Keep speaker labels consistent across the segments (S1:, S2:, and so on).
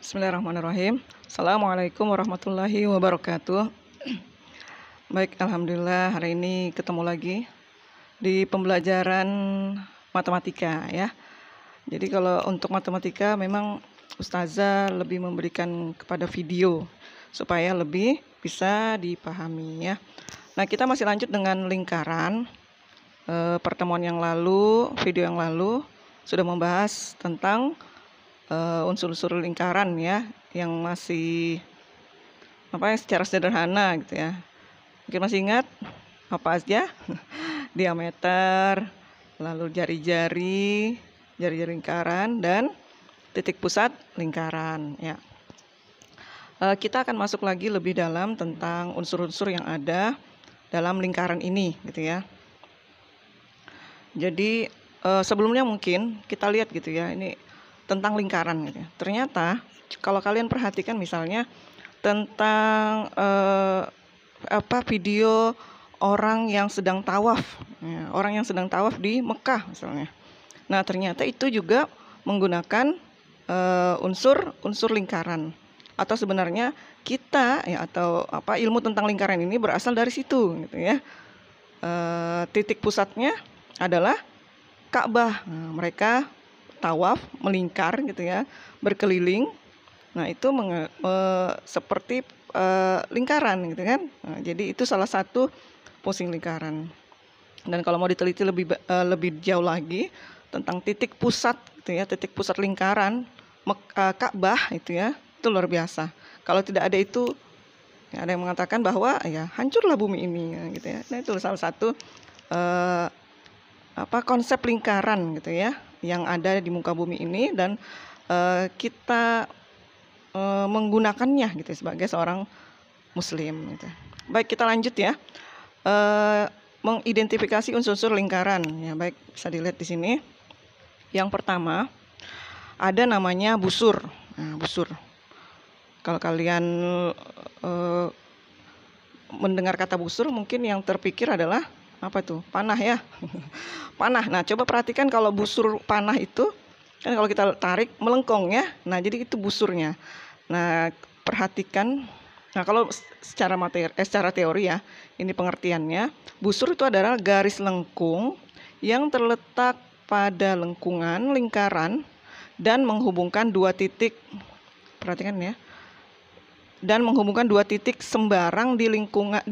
S1: Bismillahirrahmanirrahim. Assalamualaikum warahmatullahi wabarakatuh. Baik, alhamdulillah hari ini ketemu lagi di pembelajaran matematika ya. Jadi kalau untuk matematika memang Ustazah lebih memberikan kepada video supaya lebih bisa dipahami ya. Nah, kita masih lanjut dengan lingkaran. Pertemuan yang lalu, video yang lalu sudah membahas tentang unsur-unsur lingkaran ya, yang masih secara sederhana gitu ya. Mungkin masih ingat apa aja? Diameter, lalu jari-jari lingkaran, dan titik pusat lingkaran ya. Kita akan masuk lagi lebih dalam tentang unsur-unsur yang ada dalam lingkaran ini gitu ya. Jadi sebelumnya mungkin kita lihat gitu ya, ini tentang lingkaran gitu ya. Ternyata kalau kalian perhatikan misalnya tentang video orang yang sedang tawaf ya, orang yang sedang tawaf di Mekah misalnya. Nah, ternyata itu juga menggunakan unsur lingkaran, atau sebenarnya kita ya, atau ilmu tentang lingkaran ini berasal dari situ gitu ya. Titik pusatnya adalah Ka'bah. Nah, mereka tawaf melingkar gitu ya, berkeliling. Nah, itu seperti lingkaran gitu kan. Nah, jadi itu salah satu fungsi lingkaran. Dan kalau mau diteliti lebih jauh lagi tentang titik pusat gitu ya, titik pusat lingkaran Ka'bah itu ya, itu luar biasa. Kalau tidak ada itu ya, ada yang mengatakan bahwa ya hancurlah bumi ini ya, gitu ya. Nah, itu salah satu konsep lingkaran gitu ya, yang ada di muka bumi ini, dan kita menggunakannya gitu sebagai seorang muslim gitu. Baik, kita lanjut ya. Mengidentifikasi unsur-unsur lingkaran ya. Baik, bisa dilihat di sini. Yang pertama ada namanya busur. Nah, busur. Kalau kalian mendengar kata busur, mungkin yang terpikir adalah apa tuh? Panah ya. Panah. Nah, coba perhatikan kalau busur panah itu kan kalau kita tarik melengkung ya. Nah, jadi itu busurnya. Nah, perhatikan. Nah, kalau secara teori ya, ini pengertiannya. Busur itu adalah garis lengkung yang terletak pada lengkungan lingkaran dan menghubungkan dua titik. Perhatikan ya. Dan menghubungkan dua titik sembarang di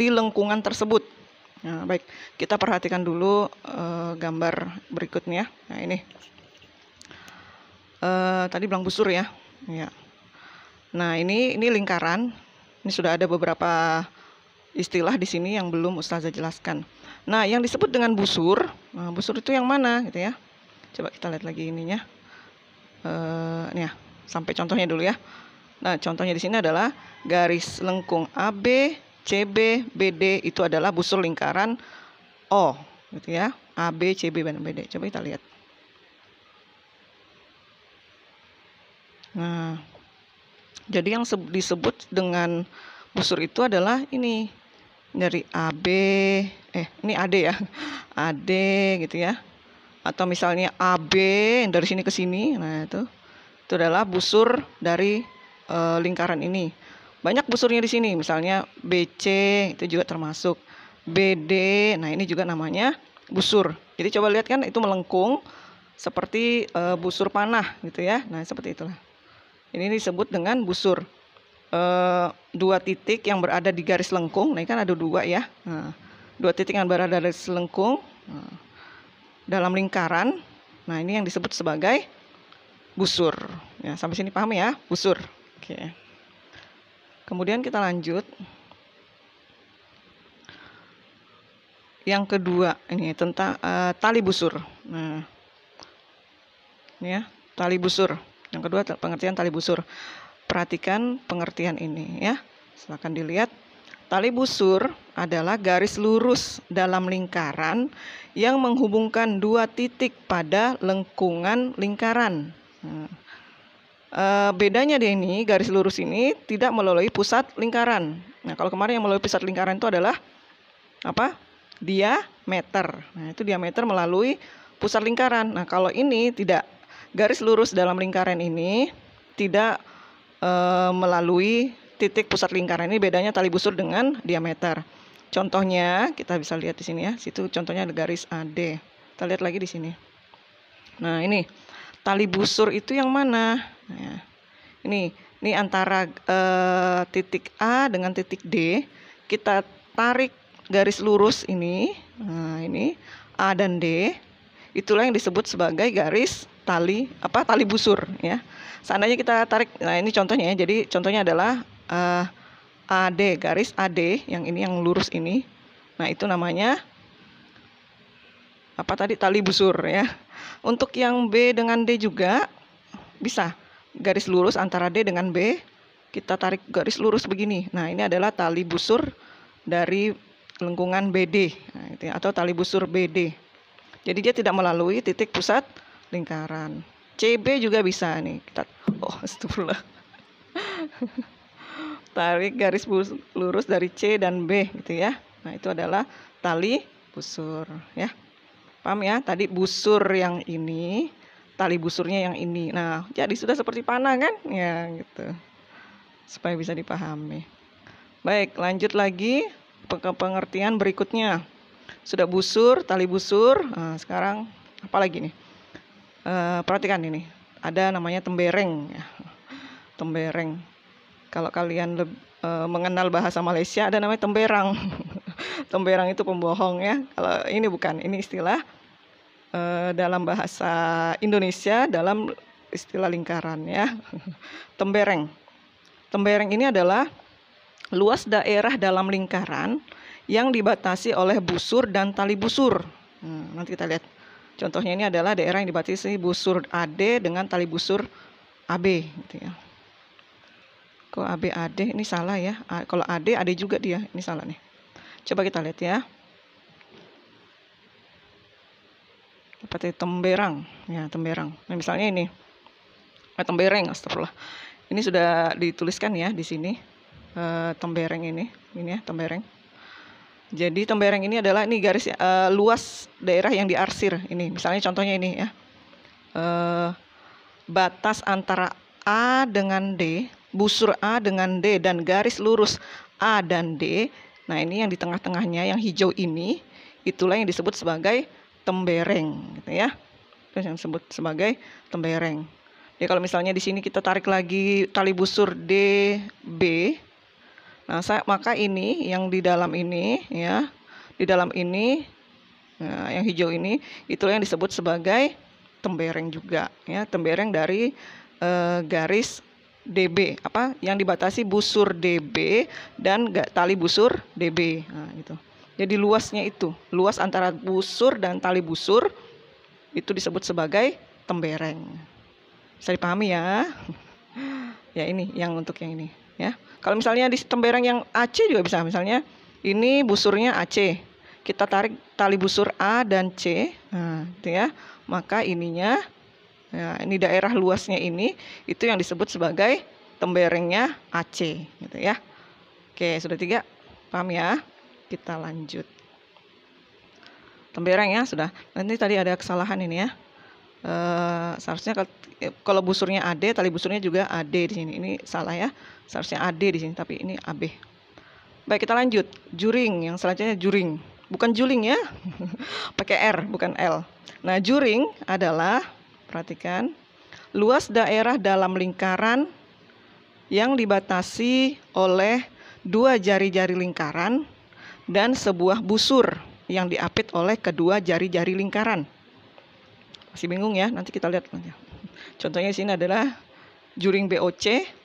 S1: lengkungan tersebut. Nah, baik, kita perhatikan dulu gambar berikutnya. Nah, ini tadi bilang busur ya. Ya. Nah, ini lingkaran. Ini sudah ada beberapa istilah di sini yang belum Ustazah jelaskan. Nah, yang disebut dengan busur, busur itu yang mana gitu ya? Coba kita lihat lagi ininya. Ini ya, sampai contohnya dulu ya. Nah, contohnya di sini adalah garis lengkung AB, CB, BD, itu adalah busur lingkaran O gitu ya. AB, CB, dan BD. Coba kita lihat. Nah, jadi yang disebut dengan busur itu adalah ini dari AB, ini AD ya. AD gitu ya. Atau misalnya AB yang dari sini ke sini. Nah, itu adalah busur dari lingkaran ini. Banyak busurnya di sini, misalnya BC itu juga termasuk, BD, nah ini juga namanya busur. Jadi coba lihat kan, itu melengkung seperti busur panah gitu ya. Nah, seperti itulah. Ini disebut dengan busur. Dua titik yang berada di garis lengkung, nah ini kan ada dua ya. Nah, dua titik yang berada di garis lengkung dalam lingkaran. Nah, ini yang disebut sebagai busur. Ya, sampai sini paham ya, busur. Oke. Kemudian kita lanjut. Yang kedua ini tentang tali busur. Nah, ini ya, tali busur. Yang kedua pengertian tali busur. Perhatikan pengertian ini ya. Silakan dilihat. Tali busur adalah garis lurus dalam lingkaran yang menghubungkan dua titik pada lengkungan lingkaran. Nah, bedanya di ini, garis lurus ini tidak melalui pusat lingkaran. Nah, kalau kemarin yang melalui pusat lingkaran itu adalah apa? Diameter. Nah, itu diameter melalui pusat lingkaran. Nah, kalau ini tidak, garis lurus dalam lingkaran ini tidak melalui titik pusat lingkaran. Ini bedanya tali busur dengan diameter. Contohnya kita bisa lihat di sini ya. Situ contohnya ada garis AD. Kita lihat lagi di sini. Nah, ini tali busur itu yang mana? Nah, ini antara titik A dengan titik D. Kita tarik garis lurus ini. Nah, ini A dan D. Itulah yang disebut sebagai garis tali busur ya. Seandainya kita tarik, nah ini contohnya ya. Jadi contohnya adalah AD, garis AD yang ini yang lurus ini. Nah, itu namanya tali busur ya. Untuk yang B dengan D juga bisa. Garis lurus antara D dengan B, kita tarik garis lurus begini. Nah, ini adalah tali busur dari lengkungan BD, nah, itu ya, atau tali busur BD. Jadi dia tidak melalui titik pusat lingkaran. CB juga bisa nih. Astagfirullah. Tarik garis lurus dari C dan B gitu ya. Nah, itu adalah tali busur ya. Paham ya? Tadi busur yang ini, tali busurnya yang ini. Nah, jadi sudah seperti panah kan? Ya, gitu. Supaya bisa dipahami. Baik, lanjut lagi ke pengertian berikutnya. Sudah busur, tali busur. Nah, sekarang apa lagi nih? Perhatikan ini. Ada namanya tembereng ya. Tembereng. Kalau kalian mengenal bahasa Malaysia, ada namanya temberang. Temberang itu pembohong ya. Kalau ini bukan, ini istilah dalam bahasa Indonesia, dalam istilah lingkaran ya. Tembereng. Tembereng ini adalah luas daerah dalam lingkaran yang dibatasi oleh busur dan tali busur. Nanti kita lihat. Contohnya ini adalah daerah yang dibatasi busur AD dengan tali busur AB gitu ya. Kok AB AD ini salah ya. Kalau AD juga dia. Ini salah nih. Coba kita lihat ya. Seperti temberang ya, temberang. Nah, misalnya ini. Tembereng, astagfirullah. Ini sudah dituliskan ya di sini. Tembereng ini ya, tembereng. Jadi tembereng ini adalah garis luas daerah yang diarsir. Ini misalnya contohnya ini ya. Batas antara A dengan D, busur A dengan D dan garis lurus A dan D. Nah, ini yang di tengah-tengahnya yang hijau ini, itulah yang disebut sebagai tembereng gitu ya. Terus yang disebut sebagai tembereng. Ya, kalau misalnya di sini kita tarik lagi tali busur DB. Nah, maka ini yang di dalam ini ya, di dalam ini, nah, yang hijau ini, itulah yang disebut sebagai tembereng juga ya, tembereng dari garis DB, yang dibatasi busur DB dan tali busur DB. Nah, gitu. Jadi luasnya itu, luas antara busur dan tali busur itu disebut sebagai tembereng. Bisa dipahami ya? Ya, ini yang untuk yang ini ya. Kalau misalnya di tembereng yang AC juga bisa. Misalnya ini busurnya AC. Kita tarik tali busur A dan C. Nah, itu ya. Maka ininya, ya, ini daerah luasnya ini, itu yang disebut sebagai temberengnya AC. Gitu ya. Oke, sudah 3. Paham ya? Kita lanjut. Tembereng ya, sudah. Nanti tadi ada kesalahan ini ya. Seharusnya kalau busurnya AD, tali busurnya juga AD di sini. Ini salah ya. Seharusnya AD di sini, tapi ini AB. Baik, kita lanjut. Juring, yang selanjutnya juring. Bukan juling ya. Pakai R, bukan L. Nah, juring adalah, perhatikan, luas daerah dalam lingkaran yang dibatasi oleh 2 jari-jari lingkaran dan sebuah busur yang diapit oleh kedua jari-jari lingkaran. Masih bingung ya? Nanti kita lihat. Contohnya di sini adalah juring BOC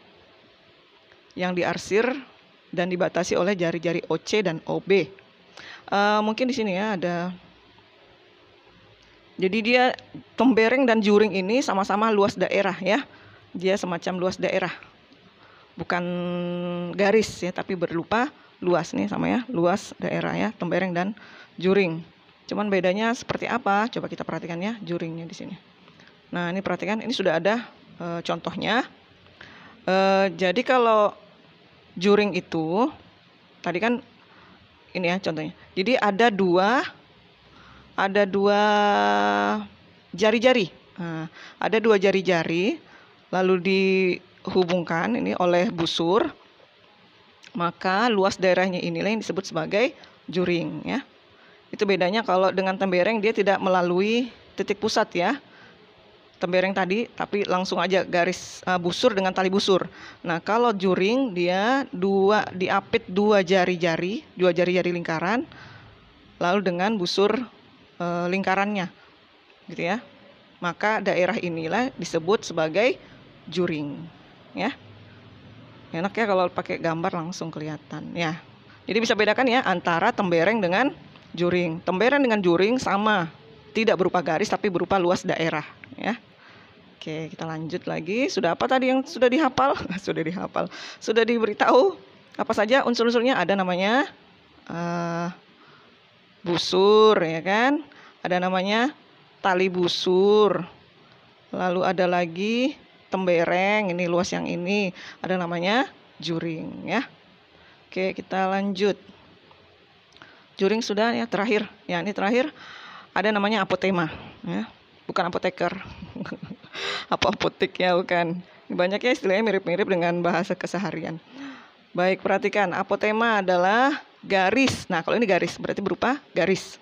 S1: yang diarsir dan dibatasi oleh jari-jari OC dan OB. Mungkin di sini ya ada. Jadi dia tembereng dan juring ini sama-sama luas daerah ya. Dia semacam luas daerah. Bukan garis ya, tapi berupa luas nih sama ya, luas daerah ya, tembereng dan juring. Cuman bedanya seperti apa? Coba kita perhatikan ya juringnya di sini. Nah, ini perhatikan, ini sudah ada contohnya. Jadi kalau juring itu tadi kan ini ya contohnya. Jadi ada dua jari-jari. Nah, ada 2 jari-jari, lalu dihubungkan ini oleh busur, maka luas daerahnya inilah yang disebut sebagai juring ya. Itu bedanya kalau dengan tembereng, dia tidak melalui titik pusat ya. Tembereng tadi tapi langsung aja garis busur dengan tali busur. Nah, kalau juring dia diapit dua jari-jari lingkaran lalu dengan busur lingkarannya gitu ya. Maka daerah inilah disebut sebagai juring ya. Enak ya kalau pakai gambar langsung kelihatan ya. Jadi bisa bedakan ya antara tembereng dengan juring. Tembereng dengan juring sama, tidak berupa garis tapi berupa luas daerah ya. Oke, kita lanjut lagi. Sudah apa tadi yang sudah dihafal? Sudah dihafal. Sudah diberitahu apa saja unsur-unsurnya? Ada namanya busur ya kan? Ada namanya tali busur. Lalu ada lagi tembereng, ini luas yang ini, ada namanya juring ya. Oke, kita lanjut. Juring sudah ya, terakhir. Ya, ini terakhir ada namanya apotema ya. Bukan apoteker. Apa apotek ya, bukan. Banyak ya istilahnya mirip-mirip dengan bahasa keseharian. Baik, perhatikan, apotema adalah garis. Nah, kalau ini garis berarti berupa garis.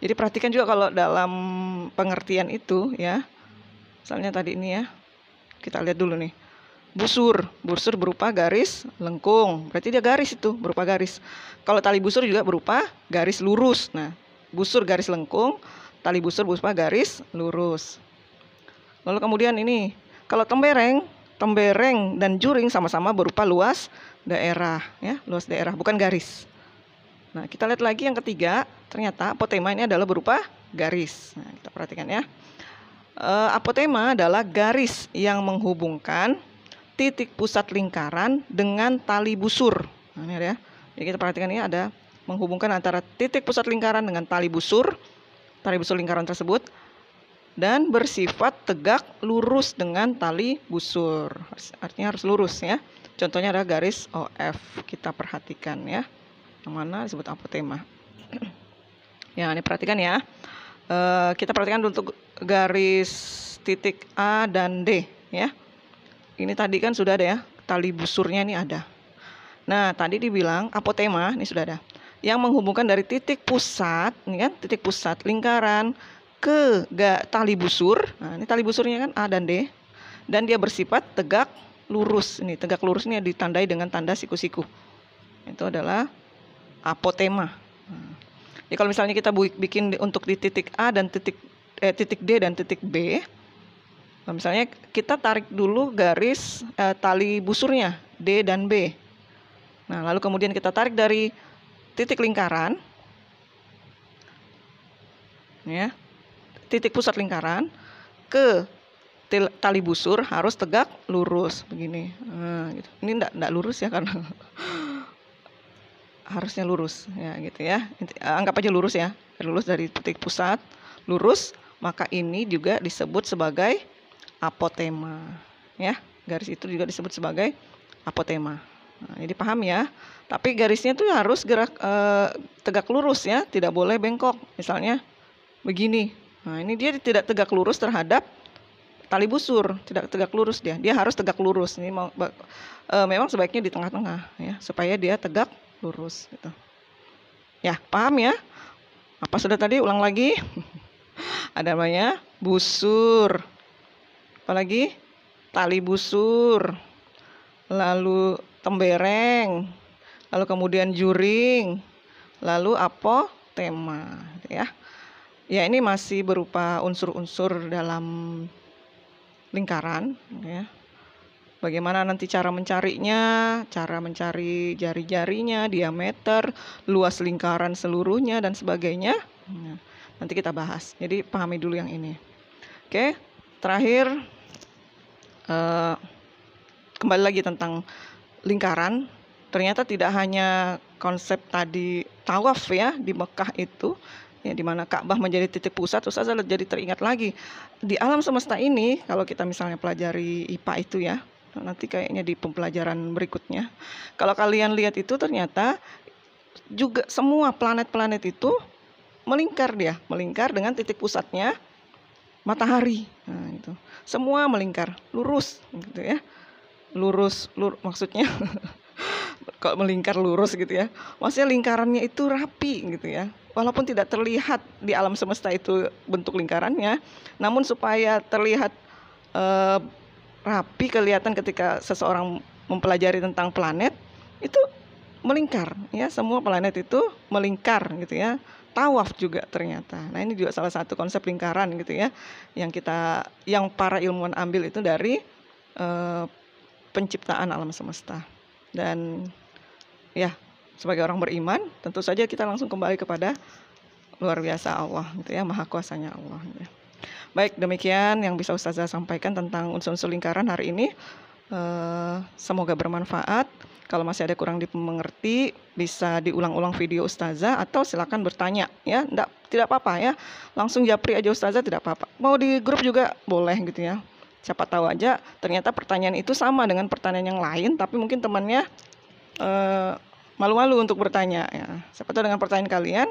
S1: Jadi perhatikan juga kalau dalam pengertian itu ya. Misalnya tadi ini ya. Kita lihat dulu nih. Busur berupa garis lengkung. Berarti dia garis itu, berupa garis. Kalau tali busur juga berupa garis lurus. Nah, busur garis lengkung, tali busur berupa garis lurus. Lalu kemudian ini, kalau tembereng dan juring sama-sama berupa luas daerah ya, luas daerah bukan garis. Nah, kita lihat lagi yang ketiga, ternyata apotema ini adalah berupa garis. Nah, kita perhatikan ya. Apotema adalah garis yang menghubungkan titik pusat lingkaran dengan tali busur. Nah, ini ada ya. Jadi kita perhatikan ini ada menghubungkan antara titik pusat lingkaran dengan tali busur lingkaran tersebut, dan bersifat tegak lurus dengan tali busur. Artinya harus lurus ya. Contohnya ada garis OF. Kita perhatikan ya. Yang mana disebut apotema. Ya, ini perhatikan ya. Kita perhatikan untuk garis titik A dan D ya. Ini tadi kan sudah ada ya, tali busurnya ini ada. Nah, tadi dibilang apotema, ini sudah ada, yang menghubungkan dari titik pusat, ini kan titik pusat lingkaran ke tali busur. Nah, ini tali busurnya kan A dan D, dan dia bersifat tegak lurus. Ini tegak lurus ini ditandai dengan tanda siku-siku. Itu adalah apotema. Nah, jadi kalau misalnya kita bikin untuk di titik A dan titik D dan titik B, nah misalnya kita tarik dulu garis tali busurnya D dan B. Nah, lalu kemudian kita tarik dari titik lingkaran, ya, titik pusat lingkaran ke tali busur harus tegak lurus begini. Nah, gitu. Ini enggak lurus ya karena harusnya lurus ya gitu ya. Anggap aja lurus ya. Lurus dari titik pusat, lurus, maka ini juga disebut sebagai apotema ya. Garis itu juga disebut sebagai apotema. Nah, jadi paham ya. Tapi garisnya tuh harus tegak lurus ya, tidak boleh bengkok. Misalnya begini. Nah, ini dia tidak tegak lurus terhadap tali busur, tidak tegak lurus dia. Dia harus tegak lurus. Ini memang sebaiknya di tengah-tengah ya, supaya dia tegak lurus gitu. Ya, paham ya? Apa sudah tadi? Ulang lagi. Ada namanya busur. Apalagi? Tali busur. Lalu tembereng. Lalu kemudian juring. Lalu apotema gitu ya. Ya, ini masih berupa unsur-unsur dalam lingkaran ya. Bagaimana nanti cara mencarinya, cara mencari jari-jarinya, diameter, luas lingkaran seluruhnya, dan sebagainya. Nah, nanti kita bahas. Jadi pahami dulu yang ini. Oke, terakhir kembali lagi tentang lingkaran. Ternyata tidak hanya konsep tadi tawaf ya di Mekah itu, ya, di mana Ka'bah menjadi titik pusat. Terus saya jadi teringat lagi di alam semesta ini, kalau kita misalnya pelajari IPA itu ya, nanti kayaknya di pembelajaran berikutnya, kalau kalian lihat itu ternyata juga semua planet-planet itu melingkar dengan titik pusatnya matahari. Nah, itu semua melingkar lurus gitu ya. maksudnya kok melingkar lurus gitu ya. Maksudnya lingkarannya itu rapi gitu ya. Walaupun tidak terlihat di alam semesta itu bentuk lingkarannya, namun supaya terlihat eh, rapi, kelihatan ketika seseorang mempelajari tentang planet itu melingkar ya, semua planet itu melingkar gitu ya. Tawaf juga ternyata. Nah, ini juga salah satu konsep lingkaran gitu ya, yang para ilmuwan ambil itu dari eh, penciptaan alam semesta. Dan ya, sebagai orang beriman tentu saja kita langsung kembali kepada luar biasa Allah gitu ya, maha kuasanya Allah gitu ya. Baik, demikian yang bisa Ustazah sampaikan tentang unsur-unsur lingkaran hari ini. Semoga bermanfaat. Kalau masih ada kurang dimengerti, bisa diulang-ulang video Ustazah atau silakan bertanya ya. Tidak apa-apa ya. Langsung japri aja Ustazah, tidak apa-apa. Mau di grup juga boleh gitu ya. Siapa tahu aja ternyata pertanyaan itu sama dengan pertanyaan yang lain, tapi mungkin temannya malu-malu untuk bertanya ya. Siapa tahu dengan pertanyaan kalian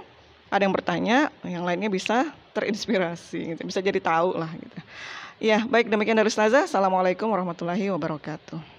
S1: ada yang bertanya, yang lainnya bisa terinspirasi gitu. Bisa jadi tahu lah gitu. Ya, baik, demikian dari Ustazah. Assalamualaikum warahmatullahi wabarakatuh.